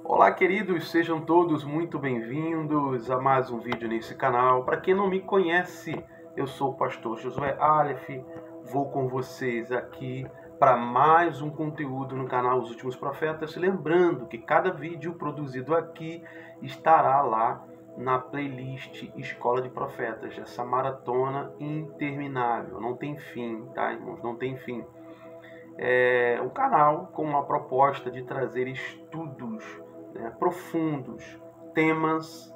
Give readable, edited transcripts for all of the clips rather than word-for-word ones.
Olá, queridos, sejam todos muito bem-vindos a mais um vídeo nesse canal. Para quem não me conhece, eu sou o pastor Josué Aleph, vou com vocês aqui para mais um conteúdo no canal Os Últimos Profetas. Lembrando que cada vídeo produzido aqui estará lá na playlist Escola de Profetas, essa maratona interminável, não tem fim, tá, irmãos? Não tem fim. É um canal com uma proposta de trazer estudos profundos, temas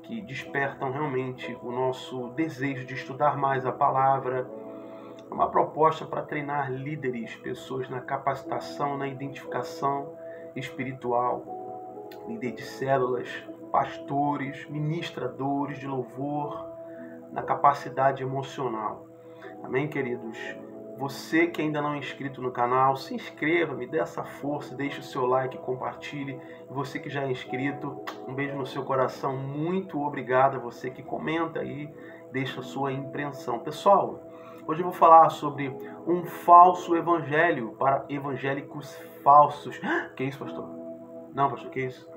que despertam realmente o nosso desejo de estudar mais a palavra. É uma proposta para treinar líderes, pessoas na capacitação, na identificação espiritual, líder de células, pastores, ministradores de louvor, na capacidade emocional. Amém, queridos? Você que ainda não é inscrito no canal, se inscreva, me dê essa força, deixe o seu like, compartilhe. E você que já é inscrito, um beijo no seu coração, muito obrigado a você que comenta aí, deixa a sua impressão. Pessoal, hoje eu vou falar sobre um falso evangelho para evangélicos falsos. Que isso, pastor? Não, pastor, que isso?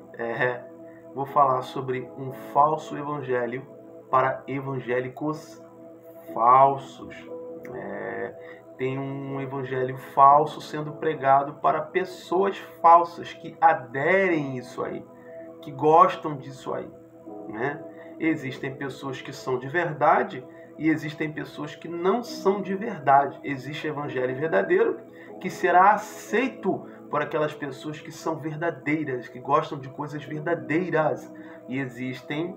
Vou falar sobre um falso evangelho para evangélicos falsos. Tem um evangelho falso sendo pregado para pessoas falsas que aderem isso aí, que gostam disso aí, né? Existem pessoas que são de verdade e existem pessoas que não são de verdade. Existe evangelho verdadeiro que será aceito por aquelas pessoas que são verdadeiras, que gostam de coisas verdadeiras. E existem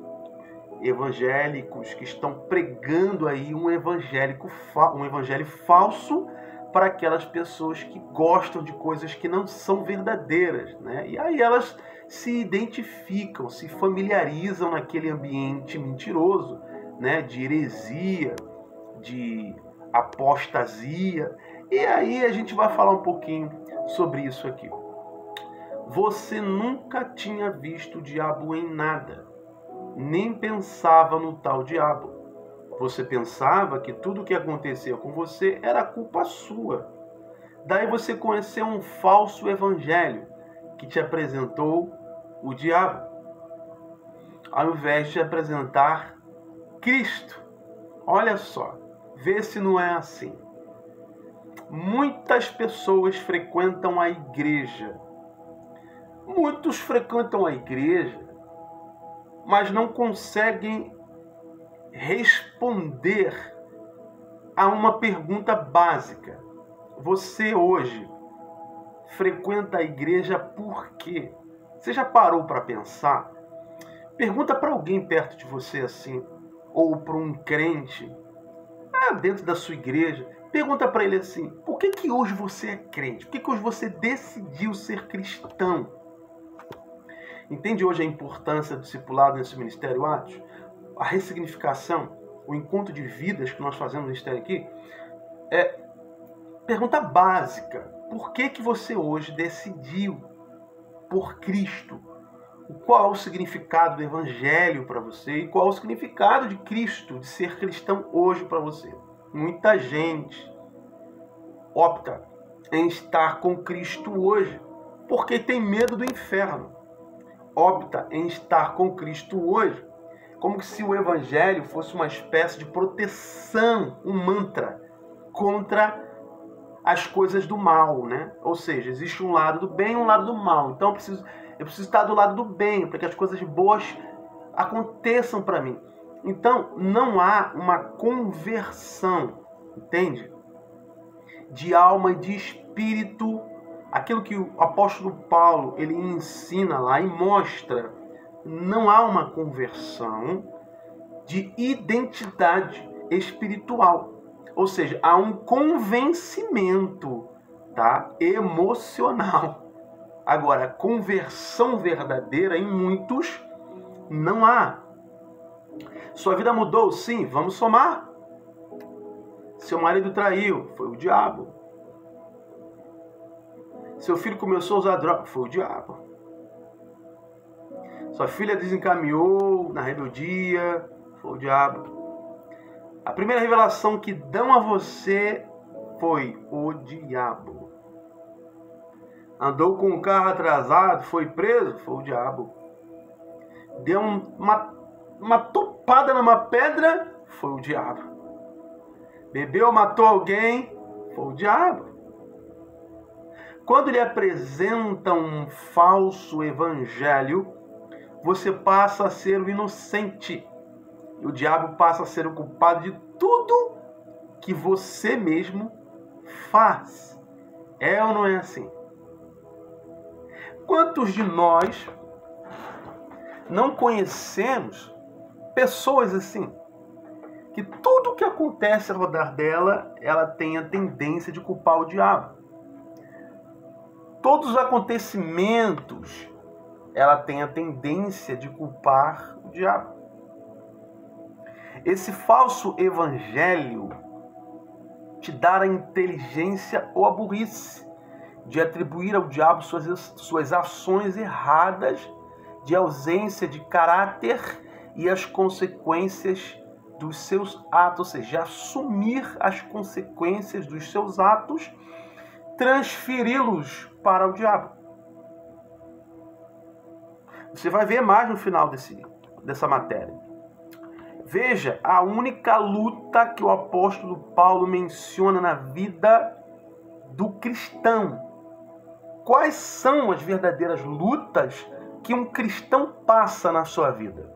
evangélicos que estão pregando aí um evangelho falso para aquelas pessoas que gostam de coisas que não são verdadeiras, né? E aí elas se identificam, se familiarizam naquele ambiente mentiroso, né? De heresia, de apostasia. E aí a gente vai falar um pouquinho sobre isso aqui. Você nunca tinha visto o diabo em nada, nem pensava no tal diabo. Você pensava que tudo o que acontecia com você era culpa sua. Daí você conheceu um falso evangelho que te apresentou o diabo, ao invés de apresentar Cristo. Olha só, vê se não é assim. Muitas pessoas frequentam a igreja. Muitos frequentam a igreja, mas não conseguem responder a uma pergunta básica. Você hoje frequenta a igreja por quê? Você já parou para pensar? Pergunta para alguém perto de você assim, ou para um crente, dentro da sua igreja. Pergunta para ele assim, por que hoje você é crente? Por que hoje você decidiu ser cristão? Entende hoje a importância do discipulado nesse Ministério Atos? A ressignificação, o encontro de vidas que nós fazemos no Ministério aqui, pergunta básica. Por que você hoje decidiu por Cristo? Qual é o significado do Evangelho para você? E qual é o significado de Cristo, de ser cristão hoje para você? Muita gente opta em estar com Cristo hoje porque tem medo do inferno. Opta em estar com Cristo hoje, como se o Evangelho fosse uma espécie de proteção, um mantra contra as coisas do mal, né? Ou seja, existe um lado do bem e um lado do mal. Então eu preciso estar do lado do bem, para que as coisas boas aconteçam para mim. Então não há uma conversão, entende? De alma e de espírito. Aquilo que o apóstolo Paulo ele ensina lá e mostra, não há uma conversão de identidade espiritual. Ou seja, há um convencimento, emocional. Agora, conversão verdadeira em muitos não há. Sua vida mudou? Sim, vamos somar. Seu marido traiu? Foi o diabo. Seu filho começou a usar droga? Foi o diabo. Sua filha desencaminhou na rebeldia? Foi o diabo. A primeira revelação que dão a você foi o diabo. Andou com o carro atrasado, foi preso, foi o diabo. Deu uma topada numa pedra, foi o diabo. Bebeu, matou alguém, foi o diabo. Quando lhe apresenta um falso evangelho, você passa a ser o inocente. E o diabo passa a ser o culpado de tudo que você mesmo faz. É ou não é assim? Quantos de nós não conhecemos pessoas assim, que tudo que acontece ao redor dela, ela tem a tendência de culpar o diabo. Todos os acontecimentos, ela tem a tendência de culpar o diabo. Esse falso evangelho te dá a inteligência ou a burrice de atribuir ao diabo suas ações erradas, de ausência de caráter e as consequências dos seus atos, ou seja, assumir as consequências dos seus atos, transferi-los para o diabo. Você vai ver mais no final dessa matéria. Veja, a única luta que o apóstolo Paulo menciona na vida do cristão. Quais são as verdadeiras lutas que um cristão passa na sua vida?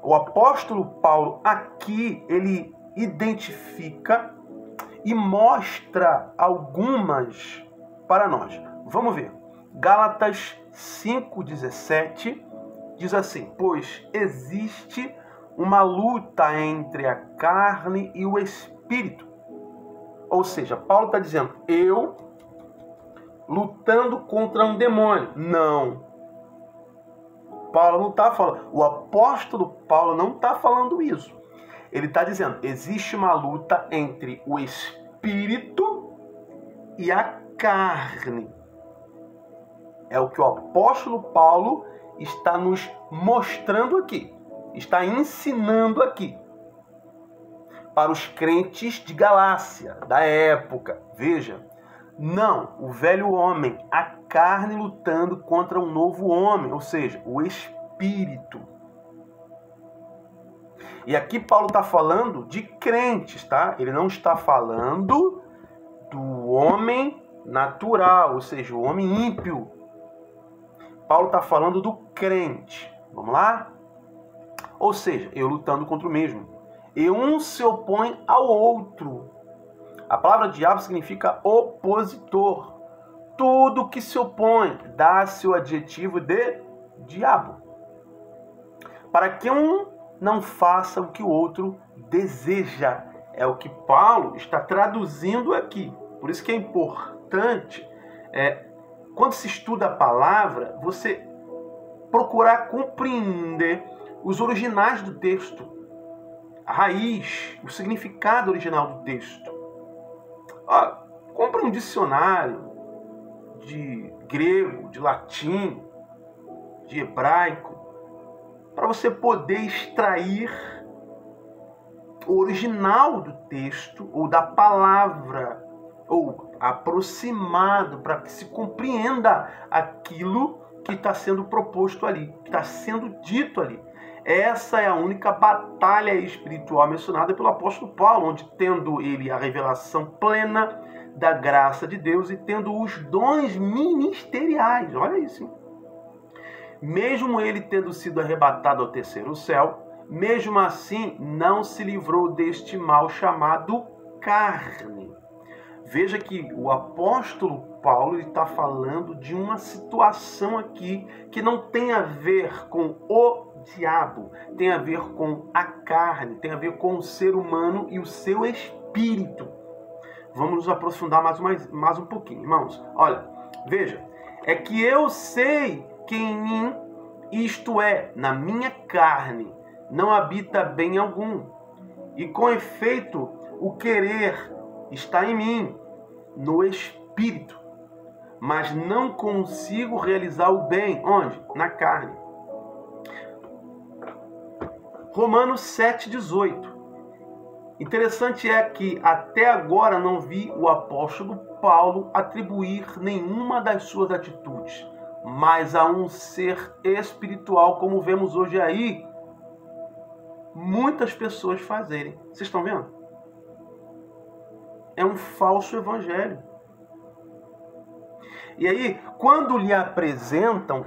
O apóstolo Paulo aqui, ele identifica e mostra algumas para nós. Vamos ver. Gálatas 5,17 diz assim: pois existe uma luta entre a carne e o espírito. Ou seja, Paulo está dizendo, eu lutando contra um demônio. Não. Paulo não está falando, o apóstolo Paulo não está falando isso. Ele está dizendo, existe uma luta entre o espírito e a carne. É o que o apóstolo Paulo está nos mostrando aqui, está ensinando aqui para os crentes de Galácia, da época. Veja, não, o velho homem, a carne lutando contra um novo homem, ou seja, o espírito. E aqui Paulo está falando de crentes, tá? Ele não está falando do homem natural, ou seja, o homem ímpio. Paulo está falando do crente. Vamos lá? Ou seja, eu lutando contra o mesmo. E um se opõe ao outro. A palavra diabo significa opositor. Tudo que se opõe dá seu adjetivo de diabo. Para que um não faça o que o outro deseja. É o que Paulo está traduzindo aqui. Por isso que é importante, quando se estuda a palavra, você procurar compreender os originais do texto, a raiz, o significado original do texto. Compre um dicionário de grego, de latim, de hebraico, para você poder extrair o original do texto ou da palavra, ou aproximado, para que se compreenda aquilo que está sendo proposto ali, que está sendo dito ali. Essa é a única batalha espiritual mencionada pelo apóstolo Paulo, onde tendo ele a revelação plena da graça de Deus e tendo os dons ministeriais, olha isso, hein? Mesmo ele tendo sido arrebatado ao terceiro céu, mesmo assim não se livrou deste mal chamado carne. Veja que o apóstolo Paulo está falando de uma situação aqui que não tem a ver com o diabo, tem a ver com a carne, tem a ver com o ser humano e o seu espírito. Vamos nos aprofundar mais um pouquinho, irmãos. Olha, veja, é que eu sei que em mim, isto é, na minha carne, não habita bem algum. E com efeito, o querer está em mim, no espírito. Mas não consigo realizar o bem. Onde? Na carne. Romanos 7,18. Interessante é que até agora não vi o apóstolo Paulo atribuir nenhuma das suas atitudes, mas a um ser espiritual, como vemos hoje aí muitas pessoas fazerem. Vocês estão vendo? É um falso evangelho. E aí, quando lhe apresentam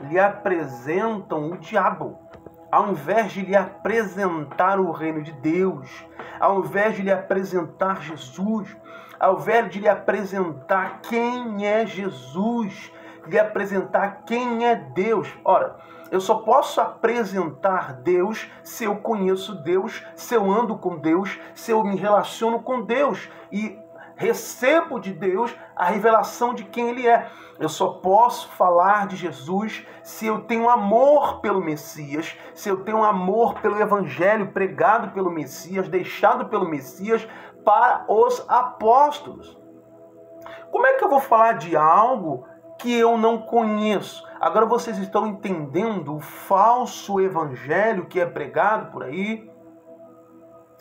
o diabo. Ao invés de lhe apresentar o reino de Deus, ao invés de lhe apresentar Jesus, ao invés de lhe apresentar quem é Jesus, lhe apresentar quem é Deus. Ora, eu só posso apresentar Deus se eu conheço Deus, se eu ando com Deus, se eu me relaciono com Deus e recebo de Deus a revelação de quem Ele é. Eu só posso falar de Jesus se eu tenho amor pelo Messias, se eu tenho amor pelo Evangelho pregado pelo Messias, deixado pelo Messias para os apóstolos. Como é que eu vou falar de algo que eu não conheço? Agora vocês estão entendendo o falso evangelho que é pregado por aí?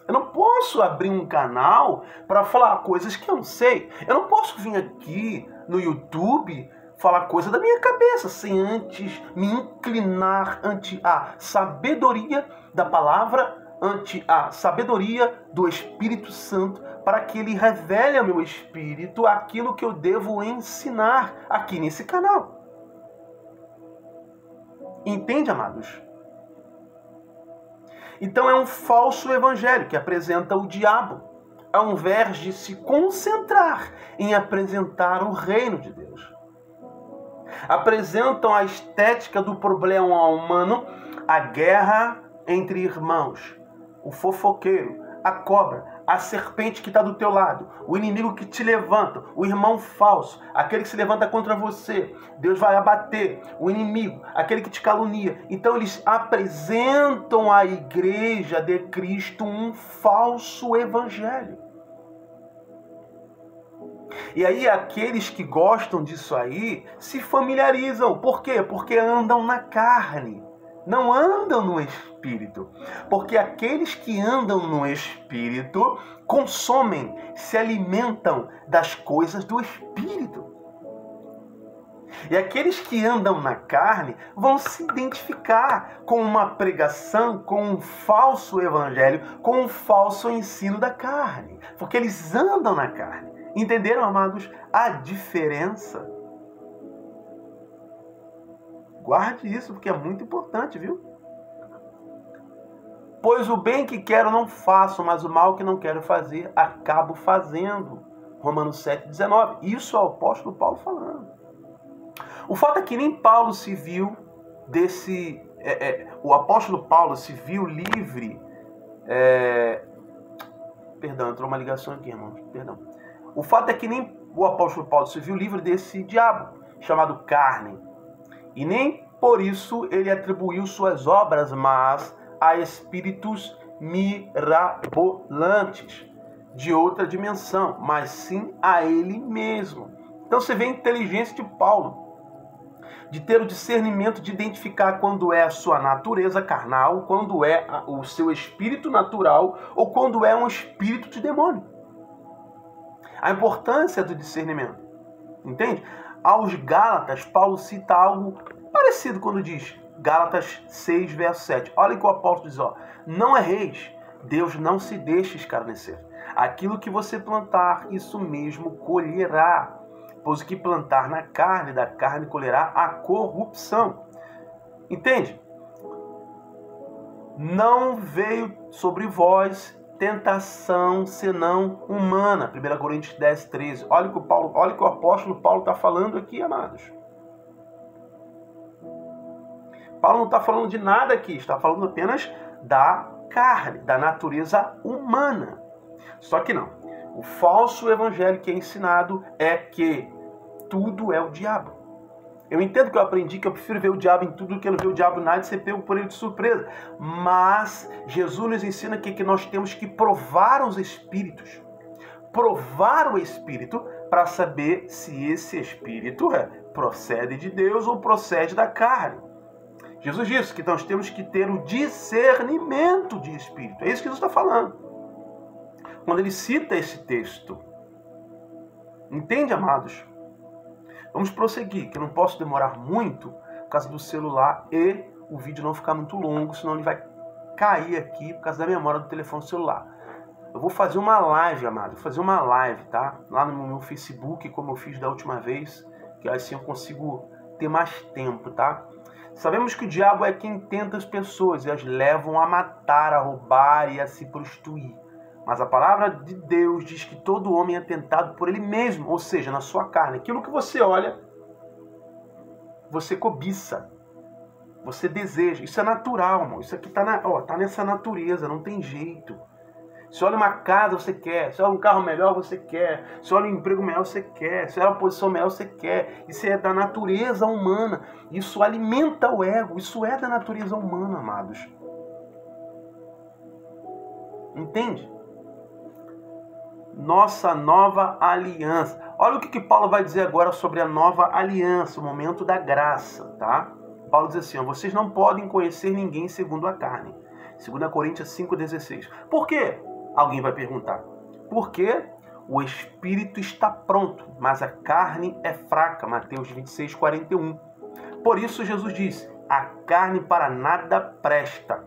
Eu não posso abrir um canal para falar coisas que eu não sei. Eu não posso vir aqui no YouTube falar coisa da minha cabeça sem antes me inclinar ante a sabedoria da palavra, ante a sabedoria do Espírito Santo, para que ele revele ao meu espírito aquilo que eu devo ensinar aqui nesse canal. Entende, amados? Então é um falso evangelho que apresenta o diabo, ao invés de se concentrar em apresentar o reino de Deus. Apresentam a estética do problema humano, a guerra entre irmãos, o fofoqueiro, a cobra, a serpente que está do teu lado, o inimigo que te levanta, o irmão falso, aquele que se levanta contra você. Deus vai abater o inimigo, aquele que te calunia. Então eles apresentam à igreja de Cristo um falso evangelho. E aí aqueles que gostam disso aí se familiarizam. Por quê? Porque andam na carne. Não andam no Espírito. Porque aqueles que andam no Espírito consomem, se alimentam das coisas do Espírito. E aqueles que andam na carne vão se identificar com uma pregação, com um falso evangelho, com um falso ensino da carne. Porque eles andam na carne. Entenderam, amados, a diferença? Guarde isso, porque é muito importante, viu? Pois o bem que quero não faço, mas o mal que não quero fazer, acabo fazendo. Romanos 7,19. Isso é o apóstolo Paulo falando. O fato é que nem Paulo se viu desse... o apóstolo Paulo se viu livre... Perdão, entrou uma ligação aqui, irmãos. Perdão. O fato é que nem o apóstolo Paulo se viu livre desse diabo, chamado carne. E nem por isso ele atribuiu suas obras, mas a espíritos mirabolantes, de outra dimensão, mas sim a ele mesmo. Então você vê a inteligência de Paulo, de ter o discernimento de identificar quando é a sua natureza carnal, quando é o seu espírito natural, ou quando é um espírito de demônio. A importância do discernimento, entende? Aos Gálatas, Paulo cita algo parecido quando diz, Gálatas 6, verso 7. Olha o que o apóstolo diz, ó, não erreis, Deus não se deixa escarnecer. Aquilo que você plantar, isso mesmo colherá. Pois o que plantar na carne, da carne colherá a corrupção. Entende? Não veio sobre vós tentação senão humana. 1 Coríntios 10, 13. Olha o que o apóstolo Paulo está falando aqui, amados. Paulo não está falando de nada aqui, está falando apenas da carne, da natureza humana. Só que não. O falso evangelho que é ensinado é que tudo é o diabo. Eu entendo que eu aprendi que eu prefiro ver o diabo em tudo do que não ver o diabo em nada e ser pego por ele de surpresa. Mas Jesus nos ensina que nós temos que provar os espíritos. Provar o espírito para saber se esse espírito procede de Deus ou procede da carne. Jesus disse que nós temos que ter o discernimento de espírito. É isso que Jesus está falando. quando ele cita esse texto. Entende, amados? Vamos prosseguir, que eu não posso demorar muito por causa do celular e o vídeo não ficar muito longo, senão ele vai cair aqui por causa da memória do telefone celular. Eu vou fazer uma live, amado, vou fazer uma live, tá? Lá no meu Facebook, como eu fiz da última vez, que assim eu consigo ter mais tempo, tá? Sabemos que o diabo é quem tenta as pessoas e as levam a matar, a roubar e a se prostituir. Mas a palavra de Deus diz que todo homem é tentado por ele mesmo, ou seja, na sua carne. Aquilo que você olha, você cobiça, você deseja. Isso é natural, irmão. Isso aqui tá nessa natureza, não tem jeito. Se olha uma casa, você quer. Se olha um carro melhor, você quer. Se olha um emprego melhor, você quer. Se olha uma posição melhor, você quer. Isso é da natureza humana. Isso alimenta o ego. Isso é da natureza humana, amados. Entende? Nossa nova aliança. Olha o que Paulo vai dizer agora sobre a nova aliança, o momento da graça, tá? Paulo diz assim, ó, vocês não podem conhecer ninguém segundo a carne. 2 Coríntios 5,16. Por quê? Alguém vai perguntar. Porque o espírito está pronto, mas a carne é fraca. Mateus 26:41. Por isso Jesus disse, a carne para nada presta.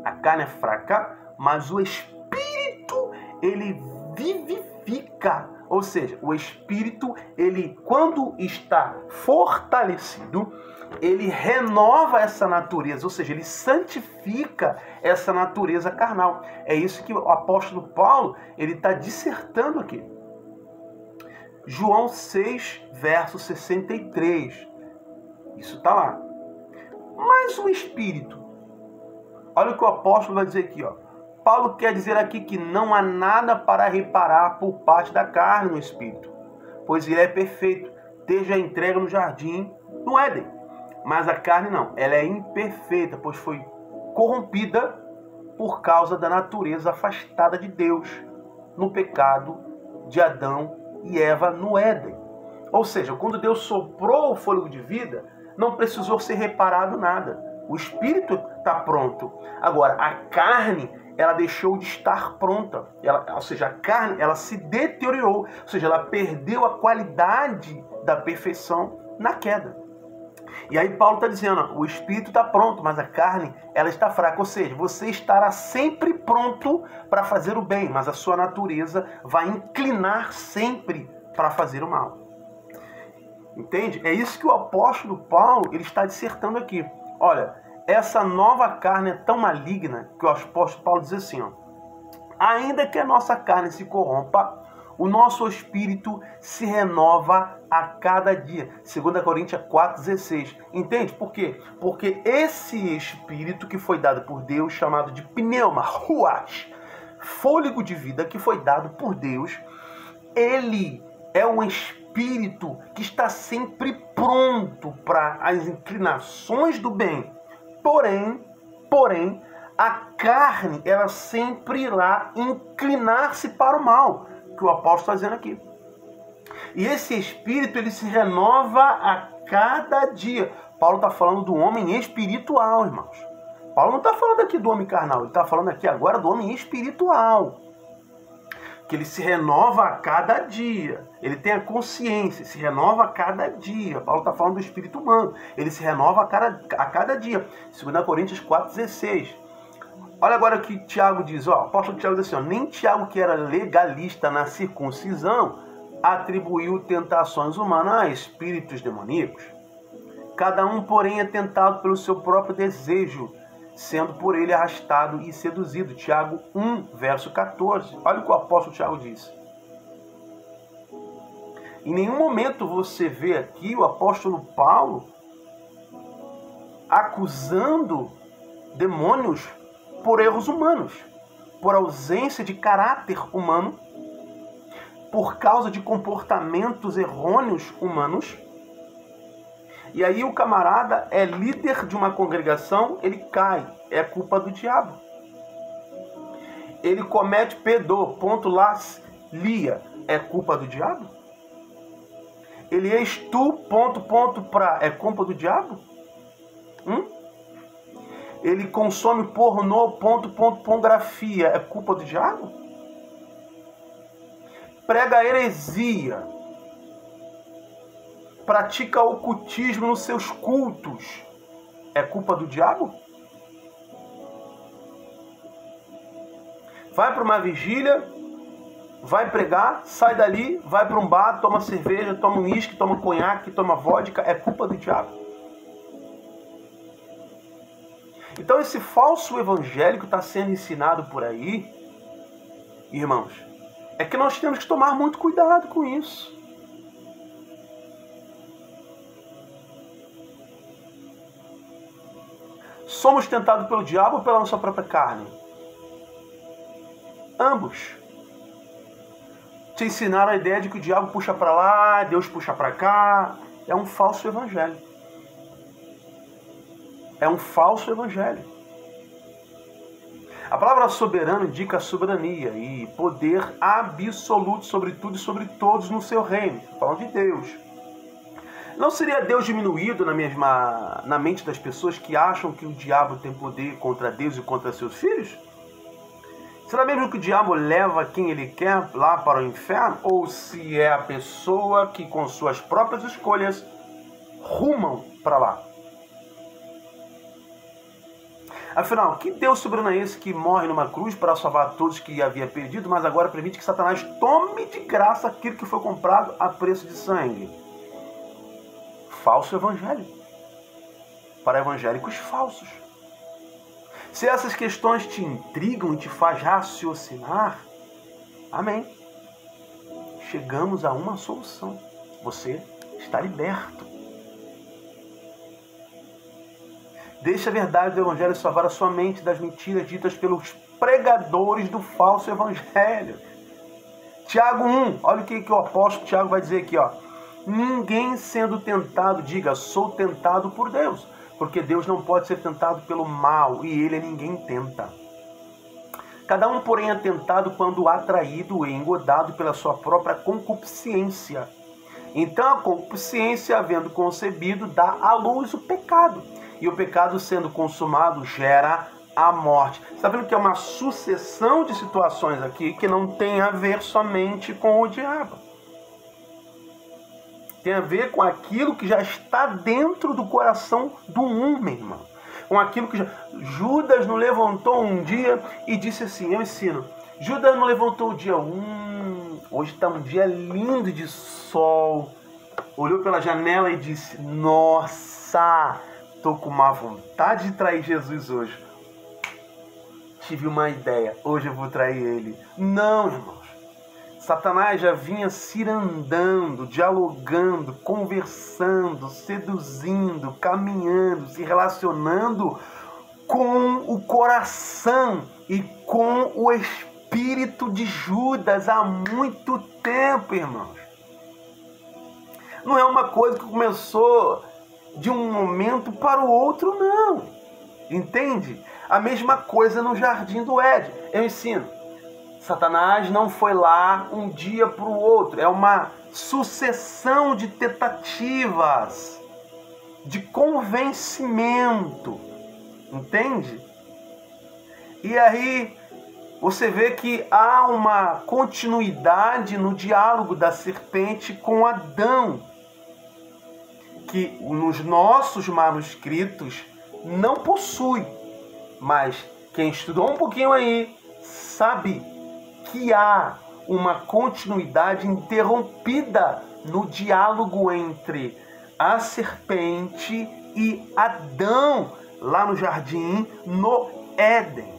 A carne é fraca, mas o espírito, ele vivifica. Ou seja, o espírito, ele quando está fortalecido, ele renova essa natureza, ou seja, ele santifica essa natureza carnal. É isso que o apóstolo Paulo, ele está dissertando aqui. João 6, verso 63. Isso está lá. Mas o espírito, olha o que o apóstolo vai dizer aqui, ó. Paulo quer dizer aqui que não há nada para reparar por parte da carne no espírito, pois ele é perfeito, desde a entrega no jardim, no Éden. Mas a carne não, ela é imperfeita, pois foi corrompida por causa da natureza afastada de Deus, no pecado de Adão e Eva no Éden. Ou seja, quando Deus soprou o fôlego de vida, não precisou ser reparado nada. O espírito está pronto. Agora, a carne, ela deixou de estar pronta. Ou seja, a carne, ela se deteriorou. Ou seja, ela perdeu a qualidade da perfeição na queda. E aí Paulo está dizendo, ó, o espírito está pronto, mas a carne, ela está fraca. Ou seja, você estará sempre pronto para fazer o bem, mas a sua natureza vai inclinar sempre para fazer o mal. Entende? É isso que o apóstolo Paulo ele está dissertando aqui. Olha, essa nova carne é tão maligna que o apóstolo Paulo diz assim, ó, ainda que a nossa carne se corrompa, o nosso espírito se renova a cada dia. 2 Coríntios 4,16. Entende? Por quê? Porque esse espírito que foi dado por Deus, chamado de pneuma, ruach, fôlego de vida que foi dado por Deus, ele é um espírito que está sempre pronto para as inclinações do bem. Porém, a carne, ela sempre irá inclinar-se para o mal, que o apóstolo está dizendo aqui. E esse espírito, ele se renova a cada dia. Paulo está falando do homem espiritual, irmãos. Paulo não está falando aqui do homem carnal, ele está falando aqui agora do homem espiritual. Que ele se renova a cada dia. Ele tem a consciência, se renova a cada dia. Paulo está falando do espírito humano. Ele se renova a cada dia. 2 Coríntios 4,16. Olha agora o que Tiago diz. Ó, o apóstolo Tiago diz assim, ó, nem Tiago, que era legalista na circuncisão, atribuiu tentações humanas a espíritos demoníacos. Cada um, porém, é tentado pelo seu próprio desejo, sendo por ele arrastado e seduzido. Tiago 1, verso 14. Olha o que o apóstolo Tiago diz. Em nenhum momento você vê aqui o apóstolo Paulo acusando demônios por erros humanos, por ausência de caráter humano, por causa de comportamentos errôneos humanos. E aí o camarada é líder de uma congregação, ele cai, é culpa do diabo. Ele comete pedofilia, é culpa do diabo? Ele é é culpa do diabo? Ele consome pornô, pornografia, é culpa do diabo? prega heresia, pratica ocultismo nos seus cultos, é culpa do diabo? Vai para uma vigília, vai pregar, sai dali, vai para um bar, toma cerveja, toma um uísque, toma conhaque, toma vodka, é culpa do diabo? Então esse falso evangelho que está sendo ensinado por aí, irmãos, é que nós temos que tomar muito cuidado com isso. Somos tentados pelo diabo ou pela nossa própria carne? Ambos. Te ensinaram a ideia de que o diabo puxa para lá, Deus puxa para cá. É um falso evangelho. É um falso evangelho. A palavra soberano indica soberania e poder absoluto sobre tudo e sobre todos no seu reino. Estou falando de Deus. Não seria Deus diminuído na mente das pessoas que acham que o diabo tem poder contra Deus e contra seus filhos? Será mesmo que o diabo leva quem ele quer lá para o inferno? Ou se é a pessoa que com suas próprias escolhas rumam para lá? Afinal, que Deus soberano é esse que morre numa cruz para salvar todos que havia perdido, mas agora permite que Satanás tome de graça aquilo que foi comprado a preço de sangue? Falso evangelho. Para evangélicos falsos. Se essas questões te intrigam e te faz raciocinar, amém. Chegamos a uma solução. Você está liberto. Deixe a verdade do evangelho salvar a sua mente das mentiras ditas pelos pregadores do falso evangelho. Tiago 1, olha o que o apóstolo Tiago vai dizer aqui, ó. Ninguém sendo tentado, diga, sou tentado por Deus. Porque Deus não pode ser tentado pelo mal, e Ele a ninguém tenta. Cada um, porém, é tentado quando atraído e engodado pela sua própria concupiscência. Então a concupiscência, havendo concebido, dá à luz o pecado. E o pecado, sendo consumado, gera a morte. Você está vendo que é uma sucessão de situações aqui que não tem a ver somente com o diabo. Tem a ver com aquilo que já está dentro do coração do homem, irmão. Com aquilo que Judas não levantou um dia e disse assim, eu ensino. Judas não levantou o dia, hoje está um dia lindo de sol. Olhou pela janela e disse, nossa, estou com uma vontade de trair Jesus hoje. Tive uma ideia, hoje eu vou trair ele. Não, irmãos. Satanás já vinha cirandando, dialogando, conversando, seduzindo, caminhando, se relacionando com o coração e com o espírito de Judas há muito tempo, irmãos. Não é uma coisa que começou de um momento para o outro, não. Entende? A mesma coisa no Jardim do Éden. Eu ensino. Satanás não foi lá um dia para o outro. É uma sucessão de tentativas, de convencimento. Entende? E aí você vê que há uma continuidade no diálogo da serpente com Adão, que nos nossos manuscritos não possui. Mas quem estudou um pouquinho aí sabe que há uma continuidade interrompida no diálogo entre a serpente e Adão, lá no jardim, no Éden.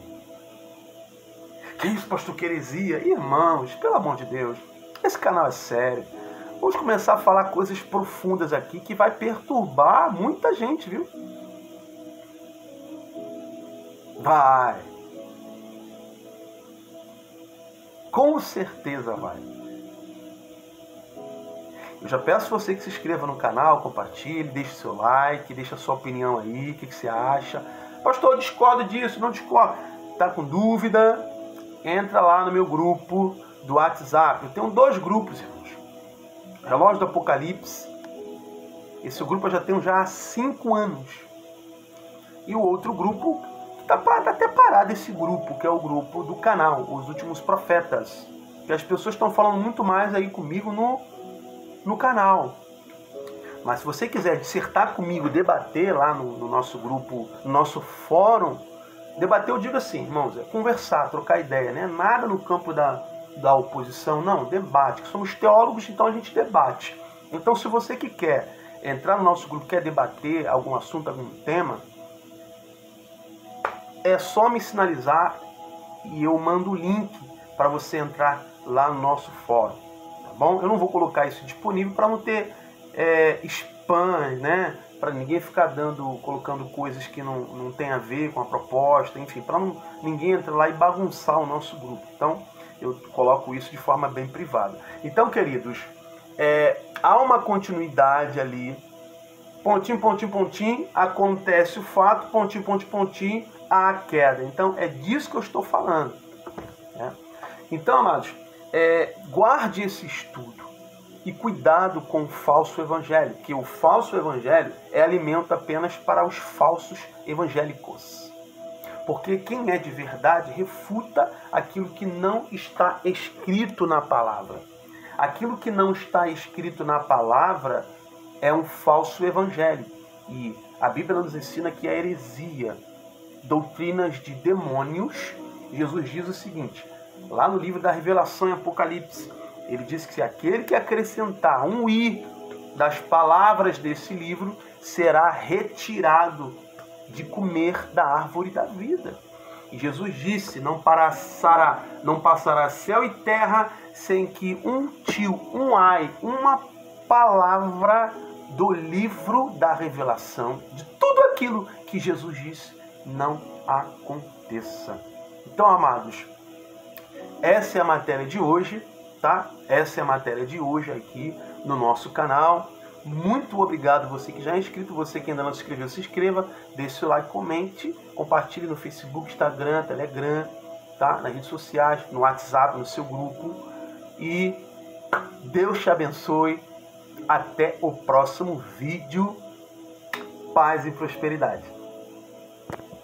Que isso, pastor, que heresia? Irmãos, pelo amor de Deus, esse canal é sério. Vamos começar a falar coisas profundas aqui que vai perturbar muita gente, viu? Vai. Com certeza vai. Eu já peço você que se inscreva no canal, compartilhe, deixe seu like, deixe a sua opinião aí, o que você acha. Pastor, eu discordo disso, não discordo. Tá com dúvida? Entra lá no meu grupo do WhatsApp. Eu tenho 2 grupos, irmãos. Relógio do Apocalipse. Esse grupo eu já tenho há 5 anos. E o outro grupo, está até parado esse grupo, que é o grupo do canal, Os Últimos Profetas. que as pessoas estão falando muito mais aí comigo no canal. Mas se você quiser dissertar comigo, debater lá no nosso grupo, no nosso fórum, debater, eu digo assim, irmãos, é conversar, trocar ideia, né? Nada no campo da oposição, não, debate. Somos teólogos, então a gente debate. Então, se você que quer entrar no nosso grupo, quer debater algum assunto, algum tema, é só me sinalizar e eu mando o link para você entrar lá no nosso fórum, tá bom? Eu não vou colocar isso disponível para não ter spam, né? Para ninguém ficar colocando coisas que não tem a ver com a proposta, enfim, para ninguém entrar lá e bagunçar o nosso grupo. Então, eu coloco isso de forma bem privada. Então, queridos, há uma continuidade ali, pontinho, pontinho, pontinho, acontece o fato, pontinho, pontinho, pontinho, a queda. Então, é disso que eu estou falando. Né? Então, amados, guarde esse estudo e cuidado com o falso evangelho, que o falso evangelho é alimento apenas para os falsos evangélicos. Porque quem é de verdade refuta aquilo que não está escrito na palavra. Aquilo que não está escrito na palavra é um falso evangelho. E a Bíblia nos ensina que é heresia, doutrinas de demônios. Jesus diz o seguinte, lá no livro da Revelação em Apocalipse, ele diz que se aquele que acrescentar um i das palavras desse livro será retirado de comer da árvore da vida. E Jesus disse, não passará céu e terra sem que um tio, um ai, uma palavra do livro da revelação, de tudo aquilo que Jesus disse, não aconteça. Então, amados, essa é a matéria de hoje, tá? Essa é a matéria de hoje aqui no nosso canal. Muito obrigado você que já é inscrito, você que ainda não se inscreveu, se inscreva, deixe seu like, comente, compartilhe no Facebook, Instagram, Telegram, tá? Nas redes sociais, no WhatsApp, no seu grupo. E Deus te abençoe. Até o próximo vídeo. Paz e prosperidade.